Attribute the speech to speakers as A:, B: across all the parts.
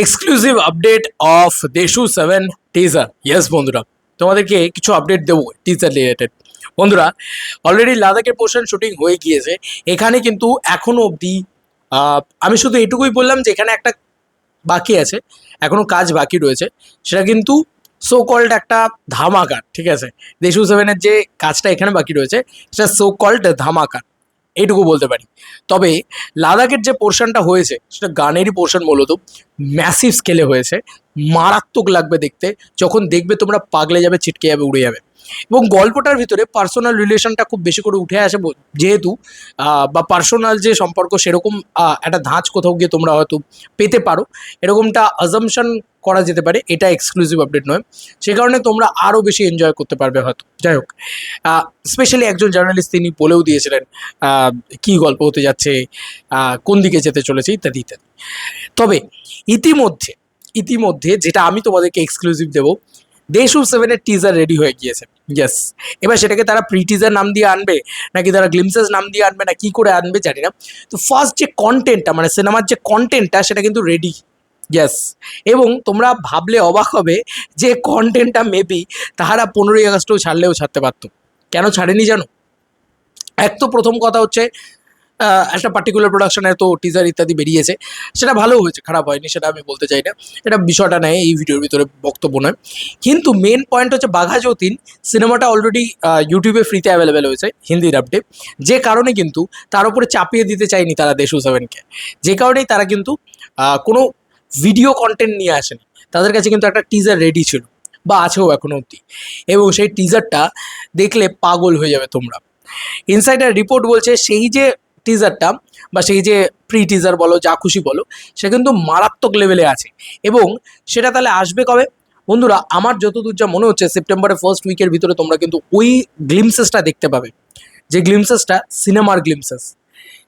A: Exclusive update of Deshu 7 teaser. Yes বন্ধুরা, তোমাদেরকে কিছু আপডেট দেবো টিজার রিলেটেড। বন্ধুরা, অলরেডি লাদাখের পোর্শন শুটিং হয়ে গিয়েছে। এখানে কিন্তু এখনো অবধি আমি শুধু এটুকুই বললাম যে এখানে একটা বাকি আছে, এখনো কাজ বাকি রয়েছে। সেটা কিন্তু সো কল্ড একটা ধামাকা, ঠিক আছে। দেশু 7-এর যে কাজটা এখানে বাকি রয়েছে সেটা সো কল্ড ধামাকা, এইটুকু বলতে পারি। তবে লাদাখের যে পোর্শনটা হয়েছে সেটা গানেরই পোর্শন, মূলত ম্যাসিভ স্কেলে হয়েছে। মারাত্মক লাগবে দেখতে, যখন দেখবে তোমরা পাগলে যাবে, ছিটকে যাবে, উড়ে যাবে। এবং গল্পটার ভিতরে পার্সোনাল রিলেশনটা খুব বেশি করে উঠে আসে, যেহেতু বা পার্সোনাল যে সম্পর্ক সেরকম একটা ধাঁচ কোথাও গিয়ে তোমরা হয়তো পেতে পারো, এরকমটা অ্যাজাম্পশন করা যেতে পারে। এটা এক্সক্লুসিভ আপডেট নয়, সে কারণে তোমরা আরও বেশি এনজয় করতে পারবে হয়তো। যাই হোক, স্পেশালি একজন জার্নালিস্ট তিনি বলেও দিয়েছিলেন কি গল্প হতে যাচ্ছে, কোন দিকে যেতে চলেছে, ইত্যাদি ইত্যাদি। তবে ইতিমধ্যে ইতিমধ্যে যেটা আমি তোমাদেরকে এক্সক্লুসিভ দেবো, দেশু 7-এর টিজার রেডি হয়ে গিয়েছে। ইয়েস, এবার সেটাকে তারা প্রি টিজার নাম দিয়ে আনবে, নাকি তারা গ্লিমসেস নাম দিয়ে আনবে, না কি করে আনবে জানি না। তো ফার্স্ট যে কন্টেন্টটা, মানে সিনেমার যে কন্টেন্টটা, সেটা কিন্তু রেডি। ইয়েস, এবং তোমরা ভাবলে অবাক হবে যে কন্টেন্টটা মেবি তাহারা 15ই আগস্টেও ছাড়লেও ছাড়তে পারতো। কেন ছাড়েনি জানো? এক তো প্রথম কথা হচ্ছে, একটা পার্টিকুলার প্রোডাকশনের তো টিজার ইত্যাদি বেরিয়েছে, সেটা ভালো হয়েছে, খারাপ হয়নি, সেটা আমি বলতে চাই না। এটা বিষয়টা নেই, এই ভিডিওর ভিতরে বক্তব্য নয়। কিন্তু মেন পয়েন্ট হচ্ছে বাঘা যতীন সিনেমাটা অলরেডি ইউটিউবে ফ্রিতে অ্যাভেলেবেল হয়েছে হিন্দি ডাবডে। যে কারণে কিন্তু তার উপরে চাপিয়ে দিতে চায়নি তারা দেশু 7-কে, যে কারণেই তারা কিন্তু কোনো ভিডিও কন্টেন্ট নিয়ে আসেনি। তাদের কাছে কিন্তু একটা টিজার রেডি ছিল, বা আছেও এখনো অবধি, এবং সেই টিজারটা দেখলে পাগল হয়ে যাবে তোমরা। ইনসাইডার রিপোর্ট বলছে সেই যে টিজারটা, বা সেই যে প্রি টিজার বলো, যা খুশি বলো, সে কিন্তু মারাত্মক লেভেলে আছে। এবং সেটা তাহলে আসবে কবে? বন্ধুরা, আমার যতদূর যা মনে হচ্ছে সেপ্টেম্বরের ফার্স্ট উইকের ভিতরে তোমরা কিন্তু ওই গ্লিমসেসটা দেখতে পাবে, যে গ্লিমসেসটা সিনেমার গ্লিমসেস।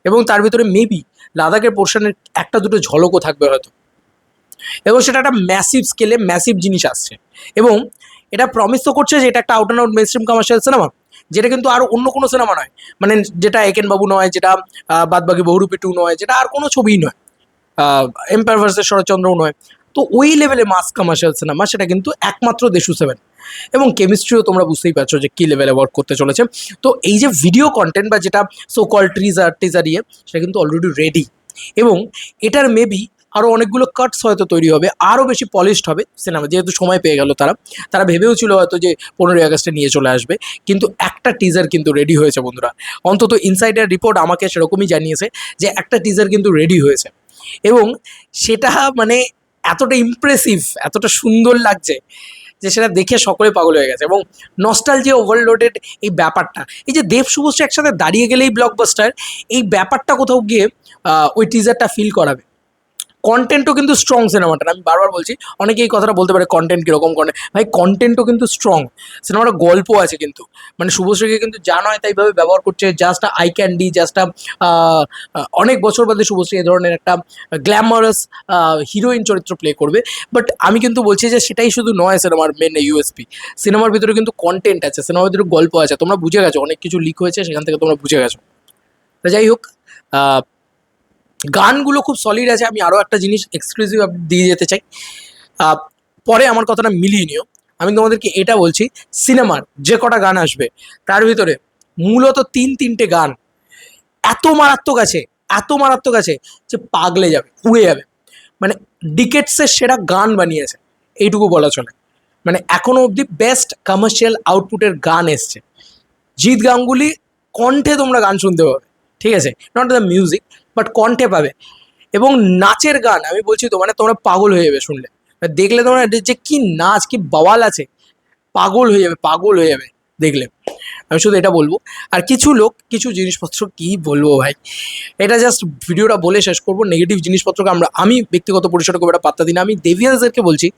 A: এবং তার ভিতরে মেবি লাদাখের পোর্শনের একটা দুটো ঝলকও থাকবে হয়তো। এবং সেটা একটা ম্যাসিভ স্কেলে ম্যাসিভ জিনিস আসছে। এবং এটা প্রমিস তো করছে যে এটা একটা out and out mainstream commercial cinema, যেটা কিন্তু আর অন্য কোনো সিনেমা নয়। মানে যেটা একেন বাবু নয়, যেটা বাদবাকি বহুরূপী 2 নয়, যেটা আর কোনো ছবিই নয়, এম্পায়ার ভার্সেস শরৎচন্দ্রও নয়। তো ওই লেভেলে মাস কমার্শিয়াল সিনেমা, সেটা কিন্তু একমাত্র দেশু 7। এবং কেমিস্ট্রিও তোমরা বুঝতেই পারছো যে কী লেভেলে ওয়ার্ক করতে চলেছে। তো এই যে ভিডিও কন্টেন্ট, বা যেটা সো কল টিজার ইয়ে, সেটা কিন্তু অলরেডি রেডি। এবং এটার মেবি আরও অনেকগুলো কাটস হয়তো তৈরি হবে, আরও বেশি পলিশড হবে সিনেমা, যেহেতু সময় পেয়ে গেল। তারা ভেবেও ছিল হয়তো যে 15ই আগস্টে নিয়ে চলে আসবে, কিন্তু একটা টিজার কিন্তু রেডি হয়েছে বন্ধুরা। অন্তত ইনসাইডার রিপোর্ট আমাকে সেরকমই জানিয়েছে যে একটা টিজার কিন্তু রেডি হয়েছে। এবং সেটা মানে এতটা ইমপ্রেসিভ, এতটা সুন্দর লাগছে যে সেটা দেখে সকলে পাগল হয়ে গেছে। এবং নস্টালজিয়া ওভারলোডেড এই ব্যাপারটা, এই যে দেব শুভশ্রী একসাথে দাঁড়িয়ে গেলেই ব্লকবাস্টার, এই ব্যাপারটা কোথাও গিয়ে ওই টিজারটা ফিল করাবে। কন্টেন্টও কিন্তু স্ট্রং সিনেমাটার, আমি বারবার বলছি। অনেকে এই কথাটা বলতে পারে কন্টেন্ট কীরকম কন্টেন্ট, ভাই কন্টেন্টও কিন্তু স্ট্রং। সিনেমাটা গল্প আছে কিন্তু, মানে শুভশ্রীকে কিন্তু যা নয় তাইভাবে ব্যবহার করছে, জাস্ট আই ক্যান্ডি, জাস্ট অনেক বছর বাদে শুভশ্রী এ ধরনের একটা গ্ল্যামারাস হিরোইন চরিত্র প্লে করবে। বাট আমি কিন্তু বলছি যে সেটাই শুধু নয় সিনেমার মেন ইউএসপি। সিনেমার ভিতরে কিন্তু কন্টেন্ট আছে, সিনেমার ভিতরে গল্প আছে, তোমরা বুঝে গেছো, অনেক কিছু লিক হয়েছে সেখান থেকে তোমরা বুঝে গেছো। তো যাই হোক, গানগুলো খুব সলিড আছে। আমি আরও একটা জিনিস এক্সক্লুসিভ দিয়ে যেতে চাই, পরে আমার কথাটা মিলিয়ে নিও। আমি তোমাদেরকে এটা বলছি, সিনেমার যে কটা গান আসবে তার ভিতরে মূলত তিনটে গান এত মারাত্মক আছে, এত মারাত্মক আছে যে পাগলে যাবে, উড়ে যাবে। মানে ডিকেটসের সেরা গান বানিয়েছে, এইটুকু বলা চলে। মানে এখনো অবধি বেস্ট কমার্শিয়াল আউটপুটের গান এসছে। জিৎ গাঙ্গুলি কণ্ঠে তোমরা গান শুনতে পাবে, ঠিক আছে, নট দ্য মিউজিক, বাট কণ্ঠে পাবে। এবং নাচের গান আমি বলছি তো, মানে তোমরা পাগল হয়ে যাবে শুনলে, দেখলে তোমরা যে কি নাচ, কি বাওয়াল আছে, পাগল হয়ে যাবে, পাগল হয়ে যাবে দেখলে। আমি শুধু এটা বলবো। আর কিছু লোক কিছু জিনিসপত্র কি বলবো ভাই, এটা জাস্ট ভিডিওটা বলে শেষ করবো। নেগেটিভ জিনিসপত্রকে আমি ব্যক্তিগত পরিসরে খুব একটা পাত্তা দিই না। আমি দেভিয়াসদেরকে বলছি,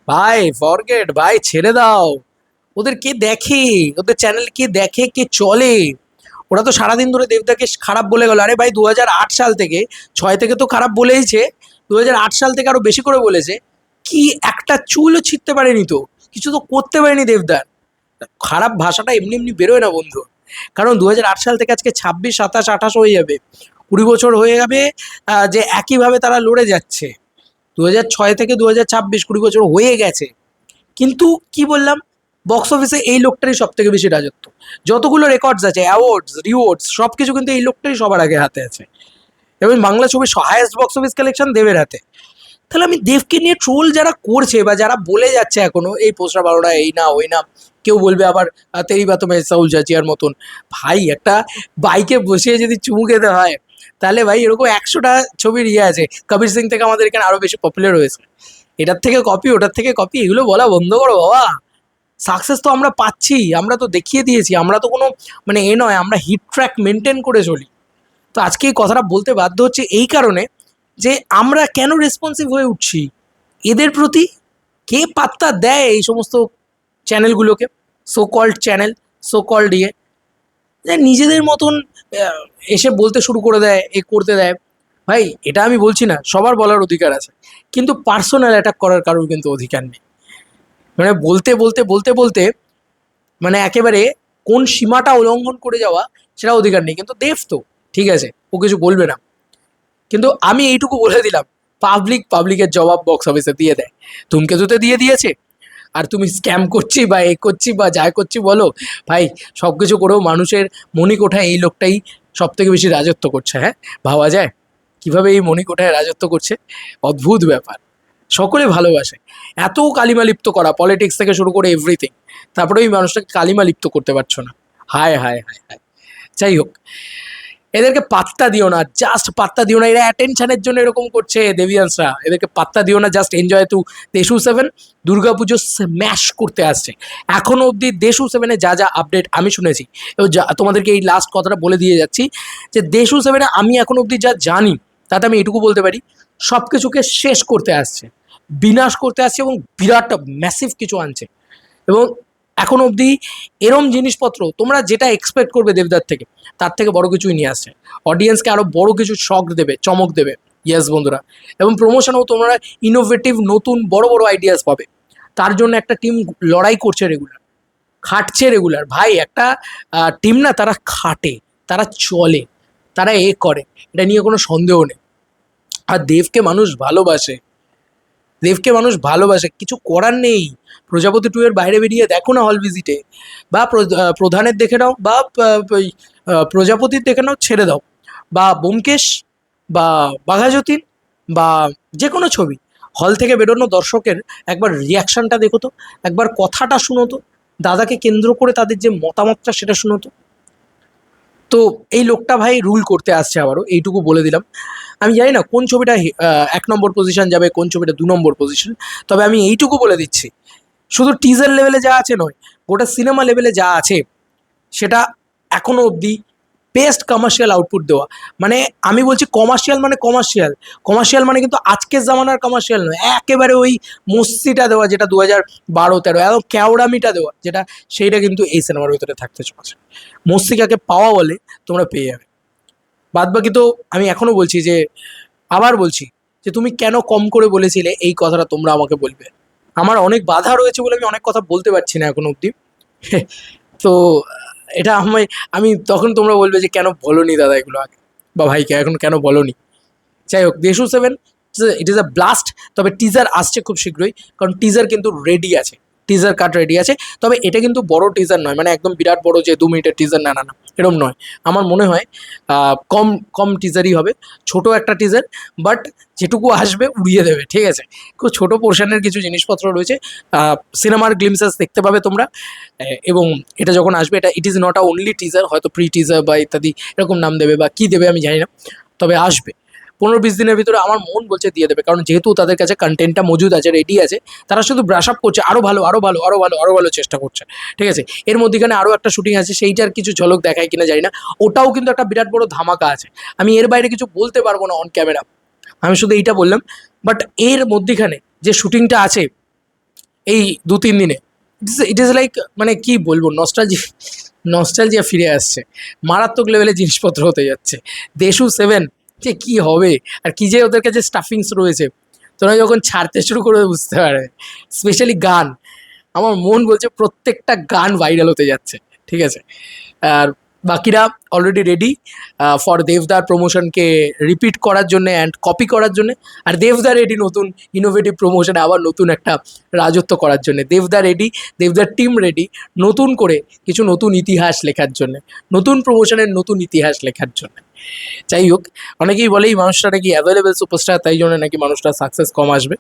A: ভাই ফরগেট, ভাই ছেড়ে দাও। ওদের কে দেখে, ওদের চ্যানেল কে দেখে, কে চলে? ওরা তো সারাদিন ধরে দেবদাকে খারাপ বলে গেল। আরে ভাই 2008 সাল থেকে, 6 থেকে তো খারাপ বলেইছে, 2008 সাল থেকে আরো বেশি করে বলেছে। কি একটা চুলও ছিঁড়তে পারেনি তো, কিছু তো করতে পারেনি দেবদার। খারাপ ভাষাটা এমনি এমনি বেরোয় না বন্ধু। কারণ 2008 সাল থেকে আজকে 26, 27, 28 হয়ে যাবে, 20 বছর হয়ে যাবে যে একইভাবে তারা লড়ে যাচ্ছে। 2006 থেকে 2026 20 বছর হয়ে গেছে, কিন্তু কি বললাম, বক্স অফিসে এই লোকটারই সব থেকে বেশি রাজত্ব। যতগুলো রেকর্ডস আছে, অ্যাওয়ার্ডস, রিওয়ার্ডস, সব কিছু কিন্তু এই লোকটারই সবার আগে হাতে আছে। এবং বাংলা ছবির হায়েস্ট বক্স অফিস কালেকশন দেবের হাতে। তাহলে আমি দেবকে নিয়ে ট্রোল যারা করছে বা যারা বলে যাচ্ছে এখনো এই পোস্টার বারোটা এই না ওই না, কেউ বলবে আবার তেরি বাতো মে সাউল জাজিয়ার মতন। ভাই একটা বাইকে বসিয়ে যদি চুমু খেতে হয়, তাহলে ভাই এরকম 100টা ছবির ইয়ে আছে। কবির সিং থেকে আমাদের এখানে আরো বেশি পপুলার হয়েছে, এটার থেকে কপি ওটার থেকে কপি, এগুলো বলা বন্ধ করো বাবা। সাকসেস তো আমরা পাচ্ছি, আমরা তো দেখিয়ে দিয়েছি, আমরা তো কোনো মানে এ নয়, আমরা হিট ট্র্যাক মেনটেন করে চলি। তো আজকে এই কথাটা বলতে বাধ্য হচ্ছে এই কারণে যে আমরা কেন রেসপন্সিভ হয়ে উঠছি এদের প্রতি। কে পাত্তা দেয় এই সমস্ত চ্যানেলগুলোকে, so called channel, so called ইয়ে, যে নিজেদের মতন এসে বলতে শুরু করে দেয়, এ করতে দেয়। ভাই এটা আমি বলছি না, সবার বলার অধিকার আছে, কিন্তু পার্সোনাল অ্যাটাক করার কারোর কিন্তু অধিকার নেই। মানে বলতে বলতে বলতে বলতে মানে একেবারে কোন সীমাটা উল্লঙ্ঘন করে যাওয়া সেটা অধিকার নেই। কিন্তু দেব তো ঠিক আছে, ও কিছু বলবে না, কিন্তু আমি এইটুকু বলে দিলাম, পাবলিকের জবাব বক্স অফিসে দিয়ে দেয়। ধূমকেতুতে দিয়ে দিয়েছে, আর তুমি স্ক্যাম করছি বা এ করছি বা যা করছি বলো, ভাই সব কিছু করেও মানুষের মণিকোঠায় এই লোকটাই সব থেকে বেশি রাজত্ব করছে। হ্যাঁ, ভাবা যায় কিভাবে এই মণিকোঠায় রাজত্ব করছে, অদ্ভুত ব্যাপার। সকলে ভালোবাসে, এত কালিমা লিপ্ত করা, পলিটিক্স থেকে শুরু করে এভরিথিং, তারপরে ওই মানুষটাকে কালিমা লিপ্ত করতে পারছো না। হায় হায় হায় হায়। যাই হোক, এদেরকে পাত্তা দিও না, জাস্ট পাত্তা দিও না। এরা অ্যাটেনশনের জন্য এরকম করছে দেবিয়ান্সরা, এদেরকে পাত্তা দিও না, just enjoy to Deshu 7। Durga Puja smash করতে আসছে। এখনো অবধি দেশু 7-এ যা যা আপডেট আমি শুনেছি, এবং তোমাদেরকে এই লাস্ট কথাটা বলে দিয়ে যাচ্ছি, যে দেশু 7-এ আমি এখনো অবধি যা জানি তাতে আমি এটুকু বলতে পারি, সব কিছুকে শেষ করতে আসছে, বিনাশ করতে আসছে, এবং বিরাট ম্যাসিভ কিছু আনছে। এবং এখন অবধি এরম জিনিসপত্র তোমরা যেটা এক্সপেক্ট করবে দেবদার থেকে, তার থেকে বড় কিছুই নিয়ে আসছে। অডিয়েন্সকে আরও বড় কিছু শক দেবে, চমক দেবে। ইয়েস বন্ধুরা, এবং প্রমোশনেও তোমরা ইনোভেটিভ নতুন বড় বড় আইডিয়াস পাবে। তার জন্য একটা টিম লড়াই করছে রেগুলার, খাটছে রেগুলার। ভাই একটা টিম না, তারা খাটে, তারা চলে, তারা এ করে, এটা নিয়ে কোনো সন্দেহ নেই। আর দেবকে মানুষ ভালোবাসে, দেবকে মানুষ ভালোবাসে, কিছু করার নেই। প্রজাপতি 2 এর বাইরে বেরিয়ে দেখো না হল ভিজিটে, বা প্রধানের দেখে নাও, বা ওই, প্রজাপতির দেখে নাও, ছেড়ে দাও, বা ব্যোমকেশ, বা বাঘাযতীন, বা যে কোনো ছবি, হল থেকে বেরোনো দর্শকের একবার রিয়াকশানটা দেখো তো, একবার কথাটা শুনো তো, দাদাকে কেন্দ্র করে তাদের যে মতামতটা সেটা শুনো তো। তো এই লোকটা ভাই রুল করতে আসছে আবারও, এইটুকু বলে দিলাম। আমি জানি না কোন ছবিটা 1 নম্বর পজিশন যাবে, কোন ছবিটা 2 নম্বর পজিশন, তবে আমি এইটুকু বলে দিচ্ছি, শুধু টিজার লেভেলে যা আছে নয়, গোটা সিনেমা লেভেলে যা আছে সেটা এখনো অবধি বেস্ট কমার্শিয়াল আউটপুট দেওয়া। মানে আমি বলছি কমার্শিয়াল মানে কমার্শিয়াল, কমার্শিয়াল মানে কিন্তু আজকের জামানার কমার্শিয়াল নয়, একেবারে ওই মস্তিটা দেওয়া যেটা 2012-13, একদম ক্যাওড়ামিটা দেওয়া যেটা, সেইটা কিন্তু এই সিনেমার ভিতরে থাকতে চলেছে। মস্তিকাকে পাওয়া বলে তোমরা পেয়ে যাবে। বাদ বাকি তো আমি এখনো বলছি যে, আবার বলছি যে তুমি কেন কম করে বলেছিলে, এই কথাটা তোমরা আমাকে বলবে। আমার অনেক বাধা রয়েছে বলে আমি অনেক কথা বলতে পারছি না এখন অবধি। তো এটা আমি তখন তোমরা বলবে যে কেন বলোনি দাদা এগুলো আগে, বা ভাইকে এখন কেন বলোনি। যাই হোক, দেশু 7 ইট ইজ আ ব্লাস্ট। তবে টিজার আসছে খুব শীঘ্রই, কারণ টিজার কিন্তু রেডি আছে, টিজার কাট রেডি আছে। তবে এটা কিন্তু বড় টিজার নয়, মানে একদম বিরাট বড় যে 2 মিনিটের টিজার, না না না, এরকম নয়। আমার মনে হয় কম কম টিজারই হবে, ছোট একটা টিজার, বাট যেটুকু আসবে উড়িয়ে দেবে, ঠিক আছে। খুব ছোটো পোর্শনের কিছু জিনিসপত্র রয়েছে, সিনেমার গ্লিমসেস দেখতে পাবে তোমরা। এবং এটা যখন আসবে, এটা it is not a only teaser, হয়তো প্রি টিজার বা ইত্যাদি এরকম নাম দেবে, বা কী দেবে আমি জানি না, তবে আসবে 15-20 দিনের ভিতরে। আমার মন বলছে দিয়ে দেবে, কারণ যেহেতু তাদের কাছে কন্টেন্টটা মজুদ আছে, রেডি আছে, তারা শুধু ব্রাশ আপ করছে, আরও ভালো আরও ভালো আরও ভালো আরও ভালো চেষ্টা করছে, ঠিক আছে। এর মধ্যেখানে আরও একটা শুটিং আছে, সেইটার কিছু ঝলক দেখায় কিনা জানি না, ওটাও কিন্তু একটা বিরাট বড় ধামাকা আছে। আমি এর বাইরে কিছু বলতে পারবো না অন ক্যামেরা, আমি শুধু এইটা বললাম। বাট এর মধ্যিখানে যে শুটিংটা আছে এই 2-3 দিনে, ইট ইজ লাইক, মানে কি বলবো, নস্টালজিয়া ফিরে আসছে, মারাত্মক লেভেলে জিনিসপত্র হতে যাচ্ছে। দেশু 7 যে কী হবে, আর কি যে ওদের কাছে স্টাফিংস রয়েছে, তোরা যখন ছাড়তে শুরু করবে বুঝতে পারবে। স্পেশালি গান, আমার মন বলছে প্রত্যেকটা গান ভাইরাল হতে যাচ্ছে, ঠিক আছে। আর বাকিরা অলরেডি রেডি ফর দেবদার প্রমোশনকে রিপিট করার জন্য অ্যান্ড কপি করার জন্য। আর দেবদা রেডি নতুন ইনোভেটিভ প্রমোশনে আবার নতুন একটা রাজত্ব করার জন্য। দেবদা রেডি, দেবদার টিম রেডি নতুন করে কিছু নতুন ইতিহাস লেখার জন্য, নতুন প্রমোশনের নতুন ইতিহাস লেখার জন্য। যাই হোক, অনেকেই বলে এই মানুষটা নাকি অ্যাভেলেবেল সুপারস্টার, তাই জন্য নাকি মানুষটা সাকসেস কম আসবে।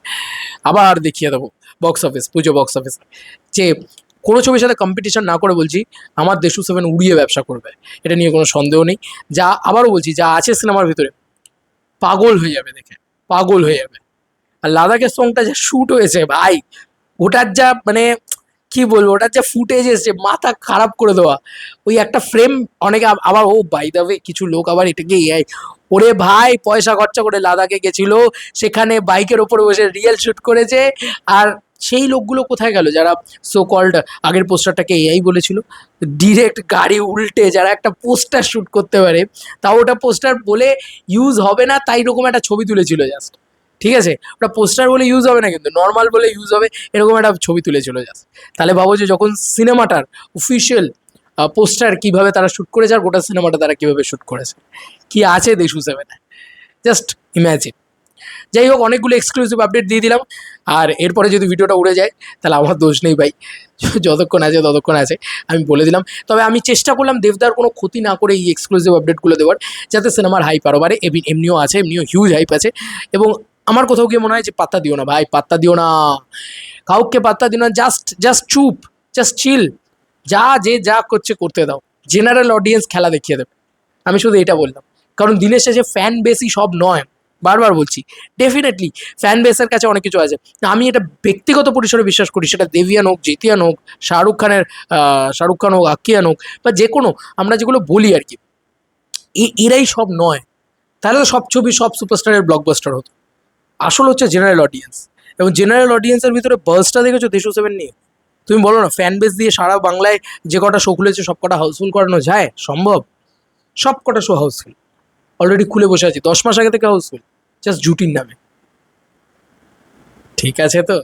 A: আবার দেখিয়ে দেবো বক্স অফিস, পুজো বক্স অফিস, যে কোনো ছবির সাথে কম্পিটিশন না করে বলছি আমার দেশু সেভেন উড়িয়ে ব্যবসা করবে, এটা নিয়ে কোনো সন্দেহ নেই। যা আবারও বলছি, যা আছে সিনেমার ভিতরে পাগল হয়ে যাবে দেখে, পাগল হয়ে যাবে। আর লাদাখের সংটা যা শ্যুট হয়েছে ভাই, ওটার যা মানে কি বলবো, ওটার যা ফুটেজ এসছে মাথা খারাপ করে দেওয়া। ওই একটা ফ্রেম অনেকে আবার ও বাই দ্য ওয়ে কিছু লোক আবার এটাকে এআই, ওরে ভাই পয়সা খরচা করে লাদাখে গেছিল, সেখানে বাইকের ওপরে বসে রিয়েল শ্যুট করেছে। আর সেই লোকগুলো কোথায় গেল যারা সো কল্ড আগের পোস্টারটাকে এআই বলেছিল? ডিরেক্ট গাড়ি উল্টে যারা একটা পোস্টার শ্যুট করতে পারে, তাও ওটা পোস্টার বলে ইউজ হবে না, তাই রকম একটা ছবি তুলেছিল জাস্ট। ঠিক আছে, ওটা পোস্টার বলে ইউজ হবে না, কিন্তু নর্মাল বলে ইউজ হবে, এরকম একটা ছবি তুলেছিল জাস্ট। তাহলে ভাবো যে যখন সিনেমাটার অফিসিয়াল পোস্টার কীভাবে তারা শ্যুট করেছে আর গোটা সিনেমাটা তারা কীভাবে শ্যুট করেছে, কি আছে দেশু সেভেনে, জাস্ট ইম্যাজিন। যাই হোক, অনেকগুলো এক্সক্লুসিভ আপডেট দিয়ে দিলাম। আর এরপরে যদি ভিডিওটা উড়ে যায় তাহলে আমার দোষ নেই ভাই, যতক্ষণ আছে ততক্ষণ আছে, আমি বলে দিলাম। তবে আমি চেষ্টা করলাম দেবদার কোনো ক্ষতি না করে এই এক্সক্লুসিভ আপডেটগুলো দেওয়ার, যাতে সিনেমার হাইপ আরও বাড়ে। এমনিও আছে, এমনিও হিউজ হাইপ আছে। এবং আমার কোথাও গিয়ে মনে হয় যে পাত্তা দিও না ভাই, পাত্তা দিও না, কাউকে পাত্তা দিও না, জাস্ট জাস্ট চুপ, জাস্ট চিল, যে যা করছে করতে দাও, জেনারেল অডিয়েন্স খেলা দেখিয়ে দেবে। আমি শুধু এটা বললাম, কারণ দিনের শেষে ফ্যান বেসই সব নয়, বারবার বলছি। ডেফিনেটলি ফ্যান বেসের কাছে অনেক কিছু আছে, আমি এটা ব্যক্তিগত পরিসরে বিশ্বাস করি, সেটা দেবিয়ান হোক, জিতিয়ান হোক, শাহরুখ খান হোক, আক্কিয়ান হোক, বা যে কোনো আমরা যেগুলো বলি আর কি, এরাই সব নয়। তাহলে তো সব ছবি সব সুপারস্টারের ব্লকবাস্টার হতো। আসল হচ্ছে জেনারেল অডিয়েন্স, এবং জেনারেল অডিয়েন্সের ভিতরে বার্সটা দেখেছো দেশু সেভেন নিয়ে? তুমি বলো না, ফ্যান বেস দিয়ে সারা বাংলায় যে কটা শো খুলেছে সব কটা হাউসফুল করানো যায়? সম্ভব? সব কটা শো হাউসফুল, অলরেডি খুলে বসে আছি 10 মাস আগে থেকে হাউসফুল, জাস্ট জুটির নামে। ঠিক আছে তো,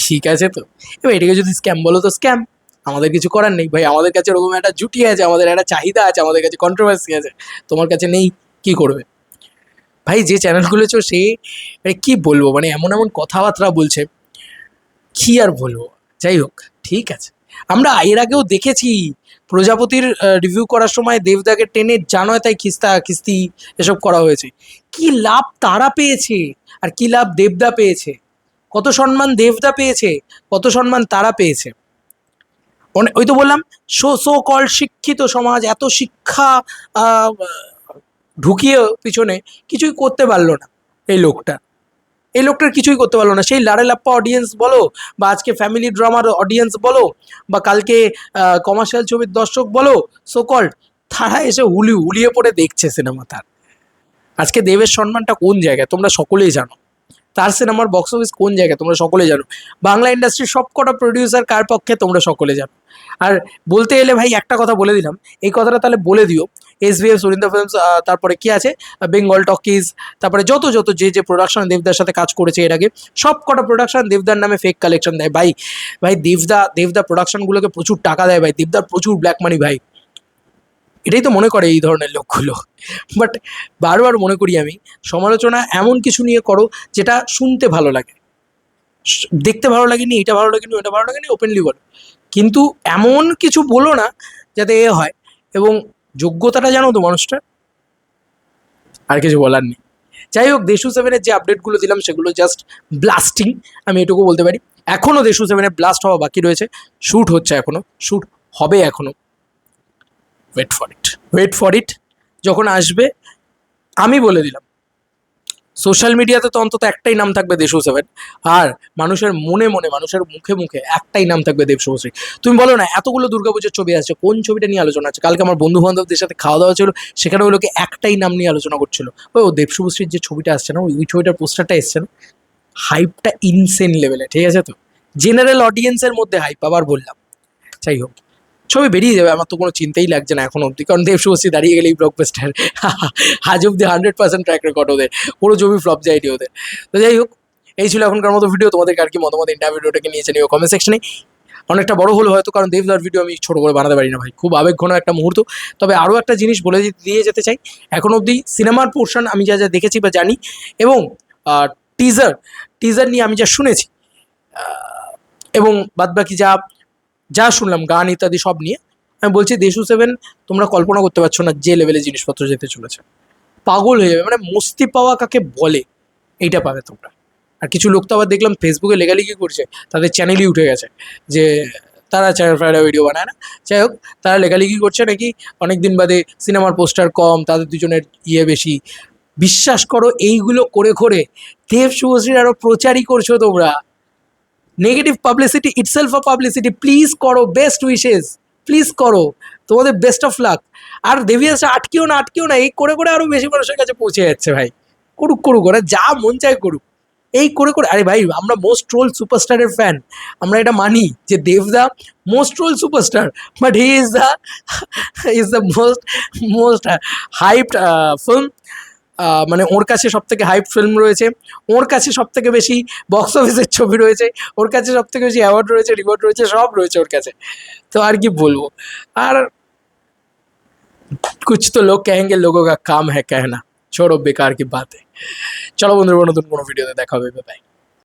A: ঠিক আছে তো। এবার এটাকে যদি স্ক্যাম বলো তো স্ক্যাম, আমাদের কিছু করার নেই ভাই। আমাদের কাছে ওরকম একটা জুটি আছে, আমাদের একটা চাহিদা আছে, আমাদের কাছে কন্ট্রোভার্সি আছে, তোমার কাছে নেই, কি করবে ভাই? যে চ্যানেলগুলো সে মানে কি বলবো, মানে এমন এমন কথাবার্তা বলছে, কি আর বলবো। যাই হোক, ঠিক আছে। আমরা এর আগেও দেখেছি প্রজাপতির রিভিউ করার সময় দেবদাকে টেনে জানোয় তাই খিস্তি এসব করা হয়েছে। কি লাভ তারা পেয়েছে আর কি লাভ দেবদা পেয়েছে? কত সম্মান দেবদা পেয়েছে, কত সম্মান তারা পেয়েছে। ওই তো বললাম, সো কল শিক্ষিত সমাজ এত শিক্ষা আহ, ঢুকিয়ে পিছনে কিছুই করতে পারলো না এই লোকটা, এই লোকটার কিছুই করতে পারলো না। সেই লাড়ে লাপ্পা অডিয়েন্স বলো, বা আজকে ফ্যামিলি ড্রামার অডিয়েন্স বলো, বা কালকে কমার্শিয়াল ছবির দর্শক বলো, সো কল্ড, তারা এসে হুলিয়ে পড়ে দেখছে সিনেমা তার। আজকে দেবের সম্মানটা কোন জায়গায় তোমরা সকলেই জানো, তার সিনেমার বক্স অফিস কোন জায়গায় তোমরা সকলে জানো, বাংলা ইন্ডাস্ট্রির সব কটা প্রডিউসার কার পক্ষে তোমরা সকলে জানো। আর বলতে এলে ভাই একটা কথা বলে দিলাম, এই কথাটা তাহলে বলে দিও, SBF, সুরিন্দর ফিল্মস, তারপরে কি আছে, বেঙ্গল টকিজ, তারপরে যত যে প্রোডাকশন দেবদার সাথে কাজ করেছে এর আগে, সব কটা প্রোডাকশন দেবদার নামে ফেক কালেকশন দেয় ভাই। ভাই দেবদা প্রোডাকশনগুলোকে প্রচুর টাকা দেয় ভাই, দেবদার প্রচুর ব্ল্যাক মানি ভাই। এটাই তো মনে করে এই ধরনের লোকগুলো। বাট বারবার মনে করি আমি, সমালোচনা এমন কিছু নিয়ে করো যেটা শুনতে ভালো লাগে, দেখতে ভালো লাগেনি, এটা ভালো লাগেনি, ওটা ভালো লাগেনি, ওপেনলি বলো, কিন্তু এমন কিছু বলো না যাতে এ হয়। এবং যোগ্যতাটা জানো তো মানুষটা, আর কিছু বলার নেই। যাই হোক, দেশু সেভেনের যে আপডেটগুলো দিলাম সেগুলো জাস্ট ব্লাস্টিং, আমি এটুকু বলতে পারি। এখনও দেশু সেভেনের ব্লাস্ট হওয়া বাকি রয়েছে, শ্যুট হচ্ছে এখনও, শ্যুট হবে এখনও। ওয়েট ফর ইট, যখন আসবে আমি বলে দিলাম। সোশ্যাল মিডিয়াতে তো অন্তত একটাই নাম থাকবে দেশু সেভেন, আর মানুষের মনে মনে, মানুষের মুখে মুখে একটাই নাম থাকবে দেব শুভশ্রী। তুমি বলো না, এতগুলো দুর্গাপুজোর ছবি আসছে, কোন ছবিটা নিয়ে আলোচনা আছে? কালকে আমার বন্ধু বান্ধবদের সাথে খাওয়া দাওয়া ছিল, সেখানে ওই লোকে একটাই নাম নিয়ে আলোচনা করছিল, ও দেব শুভশ্রীর যে ছবিটা আসছে না, ওই ছবিটার পোস্টারটা এসছে না, হাইপটা ইনসেন লেভেলে, ঠিক আছে তো, জেনারেল অডিয়েন্সের মধ্যে হাইপ, আবার বললাম। যাই হোক, ছবি বেরিয়ে যাবে, আমার তো কোনো চিন্তাই লাগছে না এখন অবধি, কারণ দেব শুভশ্রী দাঁড়িয়ে গেলেই ব্লকবাস্টার। আজ অব্দি 100% ট্র্যাক রেকর্ড ওদের, কোনো ছবি ফ্লপ যায়নি ওদের। তো যাই হোক, এই ছিল এখনকার মতো ভিডিও। তোমাদের আর কি মতামত ইন্টারভিউটাকে নিয়ে জানিও কমেন্ট সেকশনে। অনেকটা বড় হলো হয়তো, কারণ দেবদার ভিডিও আমি ছোটো করে বানাতে পারি না ভাই, খুব আবেগঘন একটা মুহূর্ত। তবে আরও একটা জিনিস বলে দিয়ে যেতে চাই, এখন অবধি সিনেমার পোর্শন আমি যা যা দেখেছি বা জানি, এবং টিজার টিজার নিয়ে আমি যা শুনেছি, এবং বাদবাকি যা যা শুনলাম গান ইত্যাদি সব নিয়ে, আমি বলছি দেশু সেভেন তোমরা কল্পনা করতে পারছো না যে লেভেলে জিনিসপত্র যেতে চলেছে। পাগল হয়ে যাবে, মানে মস্তি পাওয়া কাকে বলে এইটা পাবে তোমরা। আর কিছু লোক তো আবার দেখলাম ফেসবুকে লেগালেগি করছে, তাদের চ্যানেলই উঠে গেছে, যে তারা চ্যানেল ফ্রাইডে ভিডিও বানায় না, যাই হোক, তারা লেগালেগি করছে নাকি অনেক দিন বাদে সিনেমার পোস্টার কম, তাদের দুজনের বেশি। বিশ্বাস করো এইগুলো করে করে দেব শুভশ্রীর আরও প্রচারই করছো তোমরা। Negative publicity itself of publicity, please করো, বেস্ট উইশেস, প্লিজ করো, তোমাদের বেস্ট অফ লাক। আর দেবিয়াসে আটকেও না, এই করে করে আরও বেশি মানুষের কাছে পৌঁছে যাচ্ছে ভাই। করুক করুক, ওরা যা মন চায় করুক, এই করে করে। আরে ভাই, আমরা মোস্ট ট্রোল সুপারস্টারের ফ্যান, আমরা এটা মানি যে দেবদা most troll superstar, but he is the most hyped film. মানে ওর কাছে সব থেকে হাইপ ফিল্ম রয়েছে, ওর কাছে সব থেকে বেশি বক্স অফিসের ছবি রয়েছে, ওর কাছে সব থেকে বেশি অ্যাওয়ার্ড রয়েছে, রিওয়ার্ড রয়েছে, সব রয়েছে ওর কাছে। তো আর কি বলবো। আর कुछ तो लोग कहेंगे लोगों का काम है कहना, छोड़ो बेकार की बात है। चलो बंधुरा, नतून कोनो भिडियोते देखा होबे, बाय।